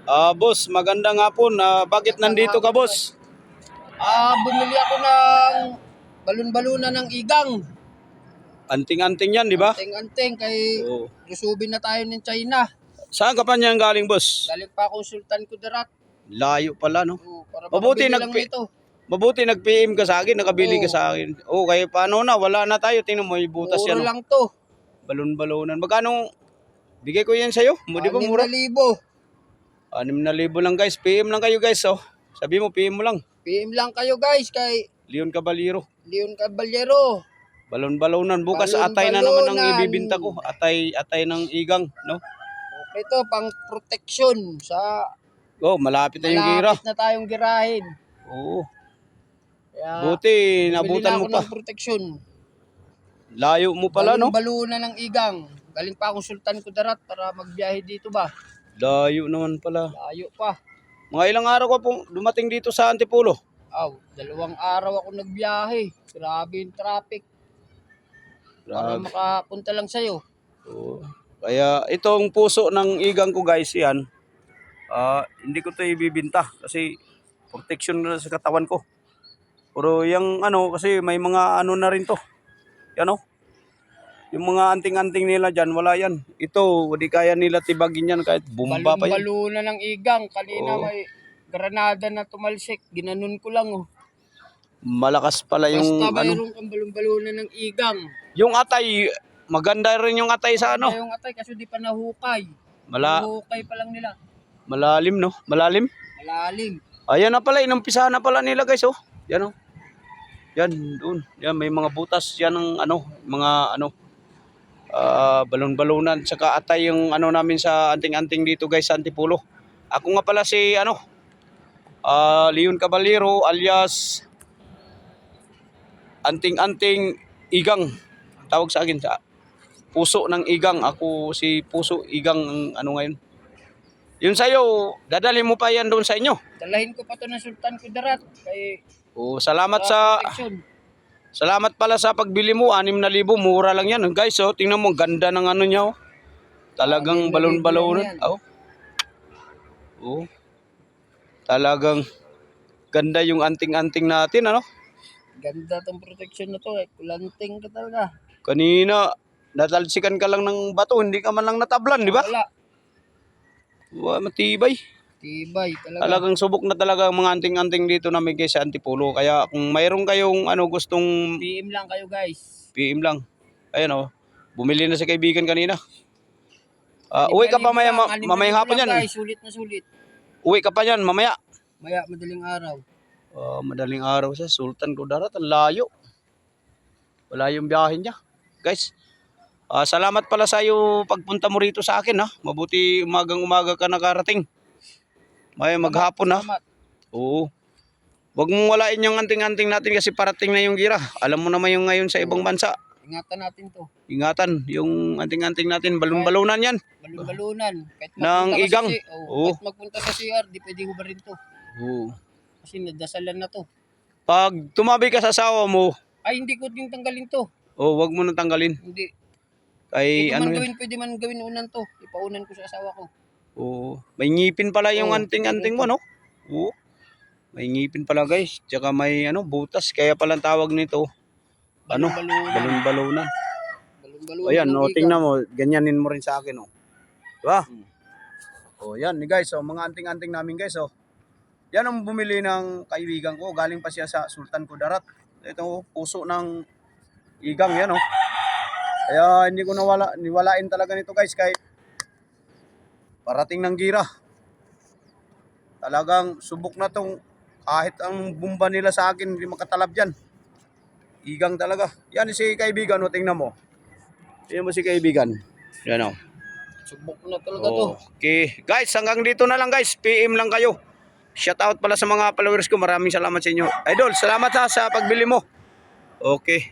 Boss, magandang hapon. Bakit nandito ka, boss? Bumili ako ng balon-balunan ng igang. Anting-anting yan, di ba? Anting-anting kay Oo. Rusubin na tayo ng China. Saan ka pa niyan galing, boss? Galing pa akong Sultan Kudarat. Layo pala, no? Para Mabuti makabili lang nito. Mabuti nag-PM ka sa akin, nakabili ka Oo. sa akin. Okay, paano na? Wala na tayo. Tingnan mo, yung butas Mura yan. Oh. lang to. Balon-balonan. Magkano? Bigay ko yan sa'yo. Di ba mura? 6,000. 6,000 lang, guys. PM lang kayo, guys. Oh. Sabi mo, PM mo lang. PM lang kayo guys kay Leon Caballero. Leon Caballero. Balon-balonan. Bukas atay na naman ang Balon-balonan. ibibinta ko. Atay ng igang, no? Ito pang protection sa Oh, malapit na yung gira. malapit na tayong girahin. Oo. Kaya Buti, bumili nabutan na mo ako pa. ng protection. Layo mo pala, no? Balon-balunan ng igang. Galing pa akong Sultan Kudarat para magbiyahe dito ba. Layo naman pala. Layo pa. Mga ilang araw ka pong dumating dito sa Antipolo? 2 araw ako nagbiyahe. Grabe yung traffic. Para Grabe. makapunta lang sa'yo. Oo. Kaya itong puso ng igang ko, guys, yan. Hindi ko 'to ibibinta kasi protection na sa katawan ko. Pero yung ano, kasi may mga ano na rin 'to. Yan, oh. Yung mga anting-anting nila dyan, wala yan. Ito, hindi kaya nila tibagin yan kahit bumba pa yan. Balon-balunan ng igang. Kanina Oo. may granada na tumalsik. Ginanon ko lang oh. Malakas pala yung Basta ano. mayroon kang balon-balunan ng igang. Yung atay, maganda rin yung atay sa ano. Yung atay kasi di pa nahukay. Mala Nahukay pa lang nila. malalim, no? Malalim. Malalim. Ayan na pala, inumpisahan na pala nila, guys, oh. Yan, oh. Yan, doon. Yan, may mga butas yan ng ano, mga ano, balon-balonan. Saka atay yung ano namin sa anting-anting dito, guys, sa Antipolo. Ako nga pala si, ano, Leon Caballero alias Anting-anting Igang. Ang tawag sa akin, sa Puso ng Igang. Ako si Puso Igang, ang ano ngayon. Yun sa'yo, dadali mo pa yan doon sa inyo. Dalahin ko pa to ng Sultan Kudarat. Kay Salamat sa protection. salamat pala sa pagbili mo. 6,000, mura lang yan. Guys, oh, tingnan mo, ganda ng ano niya, oh. Talagang 6,000 balon-balonan. lang yan. Oh. Oh. Talagang ganda yung anting-anting natin, ano? Ganda tong protection na to eh. Kulanting ka talaga. Kanina, natalsikan ka lang ng bato, hindi ka man lang natablan, di ba? Wala. Wow, matibay. Tibay talaga. Talagang subok na talaga ang mga anting-anting dito namin kay sa Antipolo. Kaya kung mayroon kayong ano gustong PM lang kayo guys. PM lang. Ayan, oh. Bumili na si kaibigan kanina. Uwi ka pa mamayang hapon yan. Guys, sulit na sulit. Uwi ka pa yan mamaya. Madaling araw. Madaling araw sa Sultan Kudarat. Ang layo. Wala yung biyahe niya. Guys, salamat pala sa iyo pagpunta mo rito sa akin, ha. Mabuti umagang-umaga ka nakarating. May maghapon, ha. Salamat. Oo. Huwag mong walain yung anting-anting natin kasi parating na yung gira. Alam mo naman yung ngayon sa ibang bansa. Ingatan natin to. Ingatan yung anting-anting natin. Balon-balonan yan. Balon-balunan. Kahit Ng magpunta ka igang. Oo. kahit magpunta sa CR, di pwede ba rin to. Oo. Kasi nadasalan na to. Pag tumabi ka sa asawa mo, Ay, hindi ko din tanggalin to. wag mo nang tanggalin. Hindi. Kay ano yan. Pwede man gawin unan to. Ipaunan ko sa asawa ko. Oo. May ngipin pala yung Oo, anting-anting mo, no? Oo. May ngipin pala, guys. Tsaka may ano, butas. Kaya palang tawag nito. Ano? Balon-balonan. Balon-balunan. Ayan, ng no, igang. tingnan mo. Ganyanin mo rin sa akin, oh. Diba? Yan, guys. Mga anting-anting namin, guys, oh. Yan ang bumili ng kaibigan ko. Galing pa siya sa Sultan Kudarat. Ito, puso ng igang, yan, oh. Kaya hindi ko niwalain talaga nito, guys, kahit parating ng gira. Talagang subok na tong kahit ang bumba nila sa akin, hindi makatalab yan. Igang talaga. Yan si kaibigan, no, tingnan mo. Tingnan mo si kaibigan. Yan, oh. Subok na talaga to. Okay. Guys, hanggang dito na lang, guys. PM lang kayo. Shout out pala sa mga followers ko. Maraming salamat sa inyo. Idol, salamat ha sa pagbili mo. Okay.